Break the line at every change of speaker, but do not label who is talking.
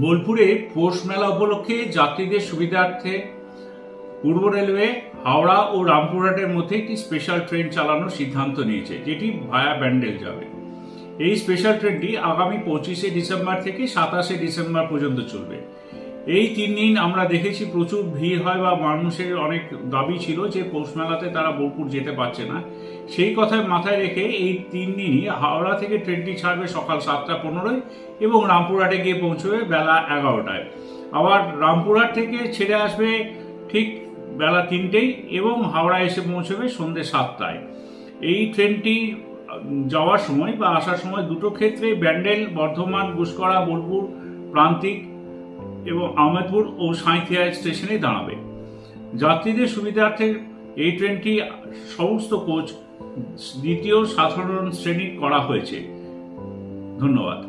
বোলপুরে পৌষ মেলা উপলক্ষে যাত্রীদের সুবিধার্থে পূর্ব রেলওয়ে হাওড়া ও রামপুরহাটের মধ্যে একটি স্পেশাল ট্রেন চালানোর সিদ্ধান্ত নিয়েছে, যেটি ভায়া ব্যান্ডেল যাবে। এই স্পেশাল ট্রেনটি আগামী 25শে ডিসেম্বর থেকে 27শে ডিসেম্বর পর্যন্ত চলবে। এই 3 দিন আমরা দেখেছি প্রচুর ভিড় হয় বা মানুষের অনেক দাবি ছিল যে পৌষ মেলাতে তারা বোলপুর যেতে পারছে না। সেই কথা মাথায় রেখে এই 3 দিনই হাওড়া থেকে ট্রেনটি ছাড়বে সকাল 7:15 এবং রামপুরহাটে গিয়ে পৌঁছবে বেলা 11টায়। আবার রামপুরহাট থেকে ছেড়ে আসবে ঠিক বেলা 3টেই এবং হাওড়া এসে পৌঁছবে সন্ধ্যে 7টায়। এই ট্রেনটি যাওয়ার সময় বা আসার সময় দুটো ক্ষেত্রে ব্যান্ডেল, বর্ধমান, গুসকরা, বোলপুর, প্রান্তিক এবং আহমেদপুর ও সাঁইথিয়া স্টেশনে দাঁড়াবে। যাত্রীদের সুবিধার্থে এই ট্রেনটি সমস্ত কোচ দ্বিতীয় সাধারণ শ্রেণী করা হয়েছে। ধন্যবাদ।